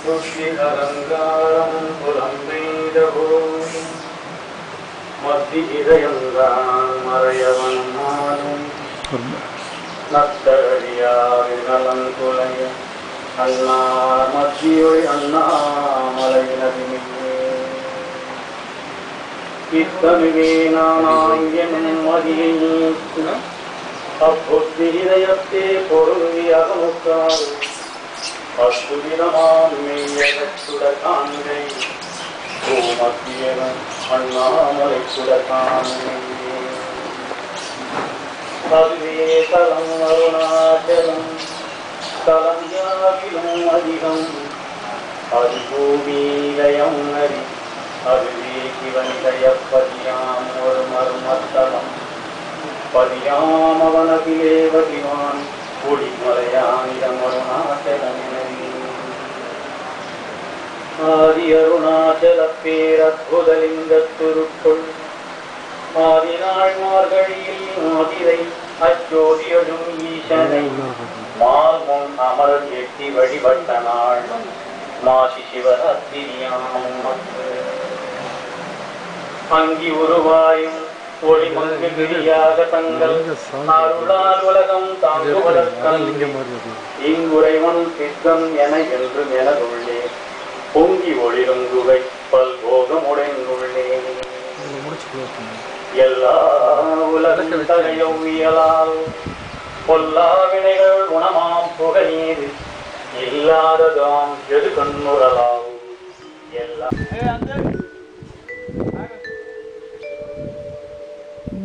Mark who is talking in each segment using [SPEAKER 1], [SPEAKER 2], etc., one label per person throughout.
[SPEAKER 1] ऋषिहरङ्गारं पुरंवेदभूमि मध्य இதயந்தாமறையவனாலும் நத்தகரியாவினலங்குலைய அண்ணார் மத்தியொழி அண்ணாமலையினதிமில்லே இத்தமிழே நானாயனும் மதியை நீக்கு அப்புத்தி இதயத்தே பொருந்தி அகமுக்கால் அசுதினமாம் மெய்யகச்சுட காண்கை பூமத்தியனும் அண்ணாமலை சுட காண்கை அதுவே தலம் அருணாச்சலம் தலம் யாவிலும் அதிகம் அதிபூமிலயம் நரி அதுவே சிவனிதய பதியாம் ஒரு மர்மத்தலம் பதியாம் அவனதிலே பதிவான் ஒளிமலையானிடம் அருணாச்சலமினரி ஆதி அருணாச்சல பேரத்புதலிங்கத்துருக்குள் ஆதிநாள் மார்கழியில் மாதிரை அச்சோதியடும் ஈசனை மார்முன் அமர் எட்டி வழிபட்ட நாள் மாசி சிவராத்திரியாம் அங்கி உருவாயும் ஒளிமங்கு கிரியாக தங்கள் அருளால் உலகம் தாங்குவதற்கல் இங்குறைவன் சித்தம் என என்றும் எனதுள்ளே பொங்கி ஒளிரும் குகை பல்போகமுடைந்துள்ளே எல்லா உலகம் தகையவியலால் பொல்லா வினைகள் குணமாம் புகையீது இல்லாததாம் எது கண்ணுறலாகும் எல்லா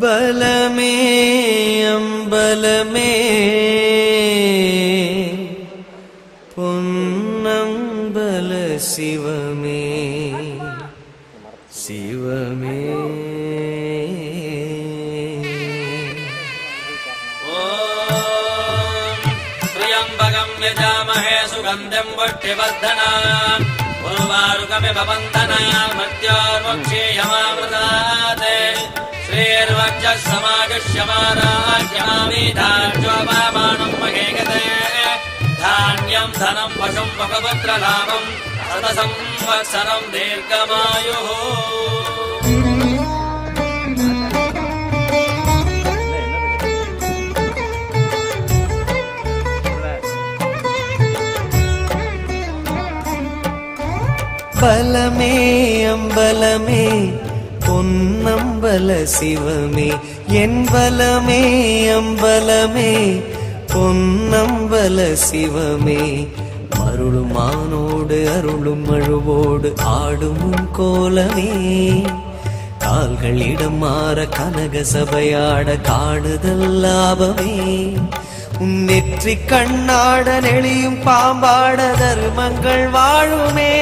[SPEAKER 2] பலமே அம்பலமே பொன்னம்பல சிவமே சிவமே
[SPEAKER 3] त्र्यम्बकं यजामहे सुगन्धिं पुष्टिवर्धनम् उर्वारुकमिव बन्धनात् मृत्योर्मुक्षीयमामृतात् श्रीर्वक्षः समागस्यमानाख्यमामीधार्जोपमानं महे गते धान्यं धनं पशुं मुखपुत्रलाभं शतसंवत्सरं दीर्घमायुः
[SPEAKER 2] பலமே அம்பலமே பொன்னம்பல சிவமே என் பலமே அம்பலமே பொன்னம்பல சிவமே அருளுமானோடு அருளும் அழுவோடு ஆடும் கோலமே கால்களிடம் மாற கனக சபையாட காணுதல் லாபமே உன் நெற்றி கண்ணாட நெளியும் பாம்பாட தர்மங்கள் வாழுமே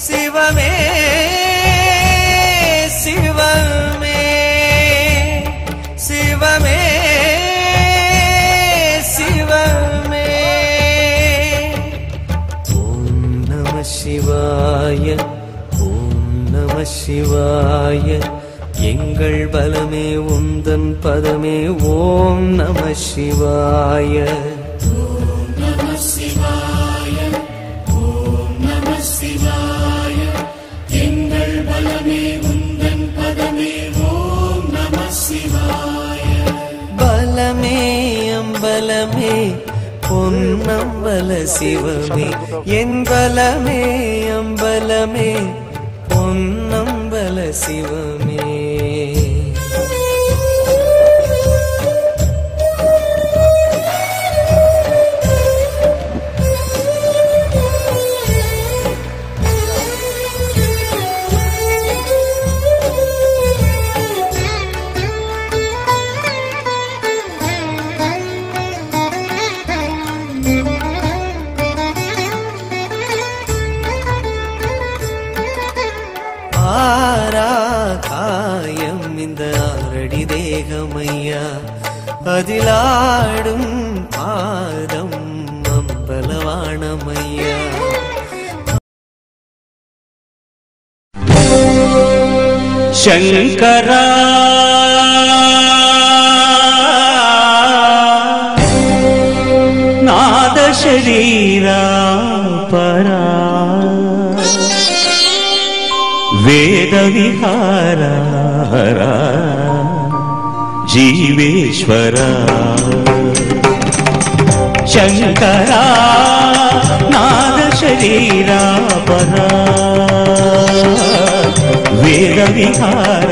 [SPEAKER 2] சிவமே சிவமே சிவமே சிவமே ஓம் நம சிவாய ஓம் நம சிவாய எங்கள் பலமே உந்தன் பதமே ஓம் நம சிவாய
[SPEAKER 4] ஓம் நம சிவாய ஓம் நம சிவாய எங்கள் பலமே உந்தன் பதமே ஓம் நம சிவாய
[SPEAKER 2] பலமே அம்பலமே பொன்னம்பல சிவமே என் பலமே அம்பலமே பொன்னம்பல சிவமே காயம் இந்த ஆரடி தேகமையா அதிலாடும் பாதம் அம்பலவாணமையா
[SPEAKER 5] சங்கரா நாத शरीरा परा
[SPEAKER 2] వేద విహార జీవేశ్వర శంకరా నాద శరీరా పరా వేద విహార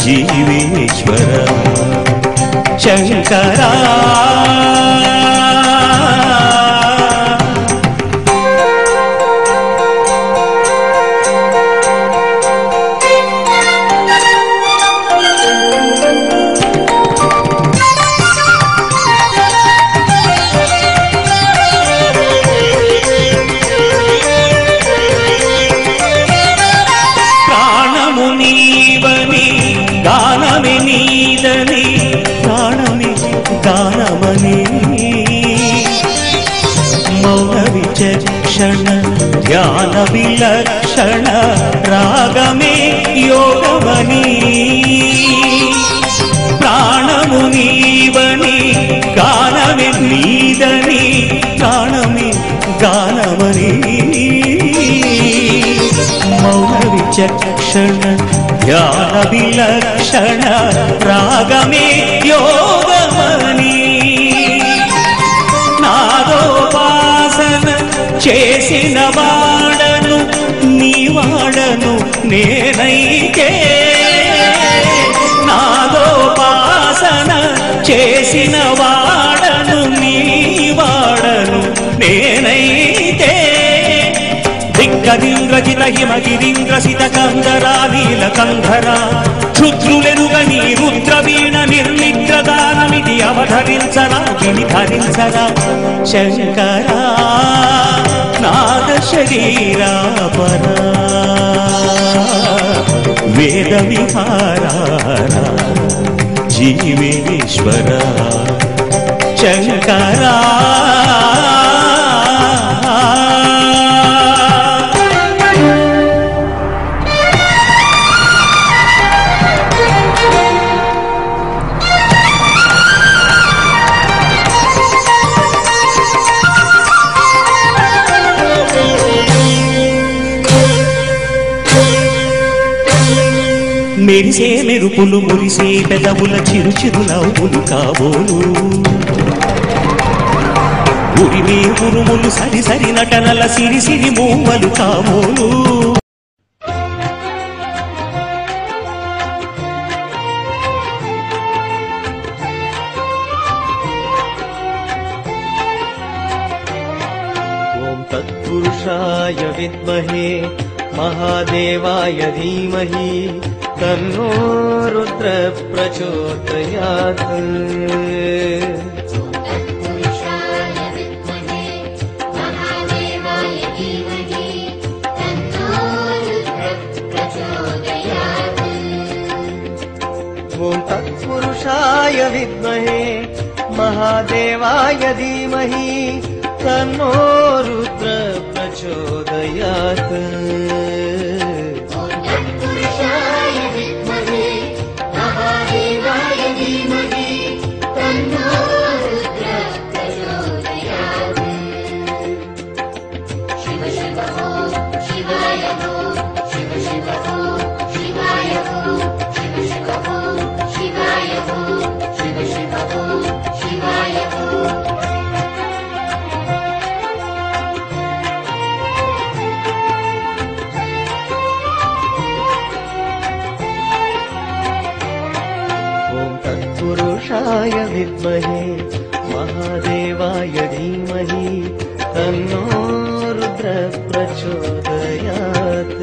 [SPEAKER 2] జీవేశ్వర శంకరా విచక్షణ ధ్యాన విలక్షణ రాగమే యోగమని ప్రాణము నీవని గానమే నీదని ప్రాణమే గానమని మౌన విచక్షణ ధ్యాన విలక్షణ రాగమే యోగమని నాదోపాసన చేసిన వాడను నీ వాడను నేనైతే నాదోపాసన చేసిన వాడను నీ వాడను నేనైతే దిగ్గదింద్రజిత హిమగిరింద్రసిత కందరా నీల కంధరా క్షుద్రులెరుగని రుద్రవీణ నిర్మిత్రదానమిది అవధరించరా గిరిధరించరా శంకరా నాద శరీరా పరా వేద విహార జీవేశ్వర శంకరా మెరిసే మెరుపులు మురిసే పెదవుల చిరు చిరు నవ్వులు కాబోలు ఉరిమే ఉరుములు సరి సరి నటనల సిరి సిరి మూవలు కాబోలు ఓం తత్పురుషాయ విద్మహే महादेवाय धीमहि तन्नो रुद्र प्रचोदयात् ॐ तत्पुरुषाय विद्महे महादेवाय धीमहि तन्नो रुद्र प्रचोदयात् पुरुषाय विद्महे महादेवाय धीमहि तन्नो रुद्र प्रचोदयात्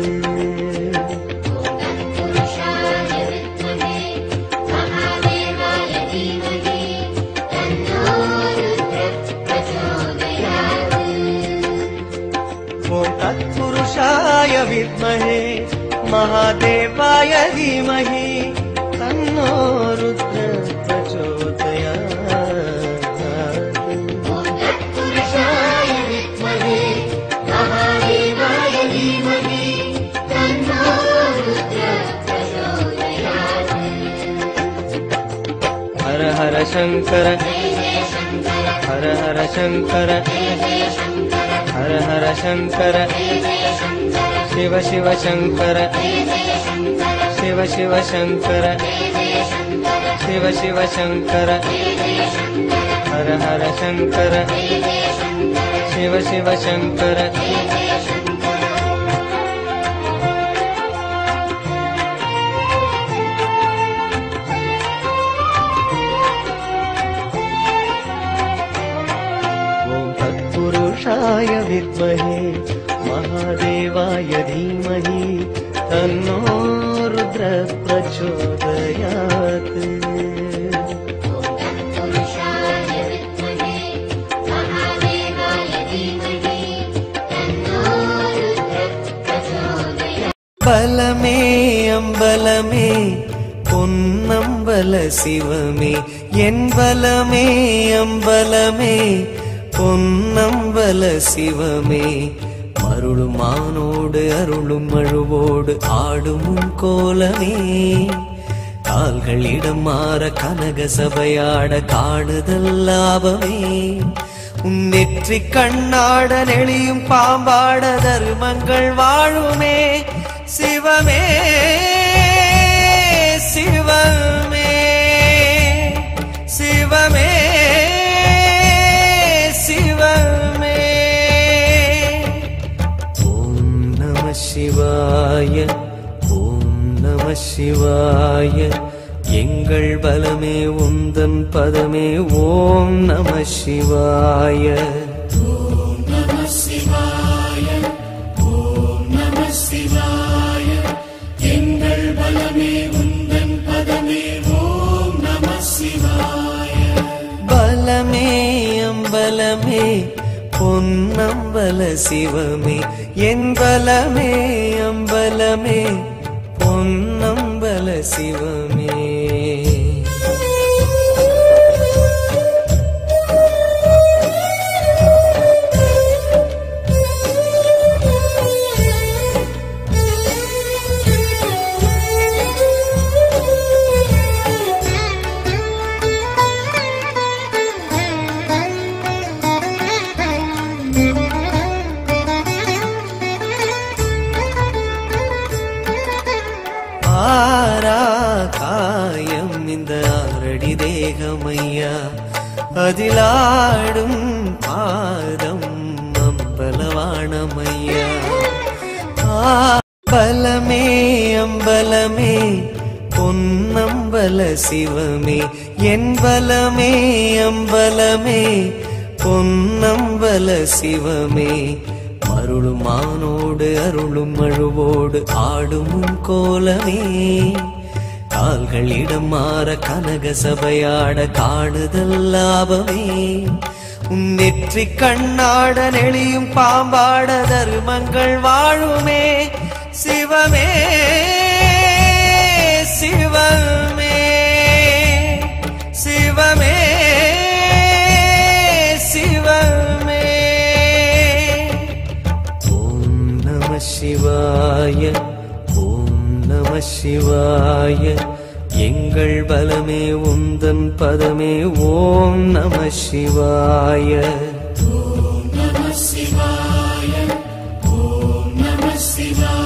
[SPEAKER 2] ॐ तत्पुरुषाय विद्महे महादेवाय धीमहि तन्नो रुद्र हर हर शंकर हर हर शंकर
[SPEAKER 5] हर हर शंकर शिव शिव शंकर शिव शिव शंकर शिव शिव शंकर हर हर शंकर शिव शिव शंकर पुरुषाय विद्महे महादेवाय धीमहि तन्नो रुद्र प्रचोदयात्। बलमे अम्बलमे பொன்னம்பல சிவமே என் பலமே அம்பலமே பொன்னம்பல சிவமே மருளும் மானோடு அருளும் மழுவோடு ஆடும் கோலமே கால்களிடம் மாற கனக சபையாட காணுதல் லாபமே உன் நெற்றி கண்ணாட நெளியும் பாம்பாட தர்மங்கள் வாழுமே சிவமே சிவமே சிவமே சிவமே ஓம் நம சிவாய ஓம் நம சிவாய எங்கள் பலமே உந்தன் பதமே ஓம் நம சிவாய
[SPEAKER 4] ஓம் நம சிவாய ஓம் நம சிவாய எங்கள் பலமே உந்தன் பதமே ஓம் நம சிவாய
[SPEAKER 5] பலமே அம்பலமே பொன்னம்பல சிவமே என் பலமே அம்பலமே பொன்னம்பல சிவமே காயம் இந்த ஆரடி தேகமையா அதிலாடும் பாதம் அம்பலவாணமையா பலமே அம்பலமே பொன்னம்பல சிவமே என் பலமே அம்பலமே பொன்னம்பல சிவமே அருளும் மானோடு அருளும் மழுவோடு ஆடும் கோலமே கால்களிடம் மாற கனக சபையாட காணுதல் லாபமே உன் நெற்றி கண்ணாட நெளியும் பாம்பாட தர்மங்கள் வாழுமே சிவமே சிவமே சிவமே சிவமே ஓம் நம சிவாய ஓம் நம சிவாய எங்கள் பலமே உந்தன் பதமே ஓம் நம சிவாய
[SPEAKER 4] ஓம் நம சிவாய ஓம் நம சிவாய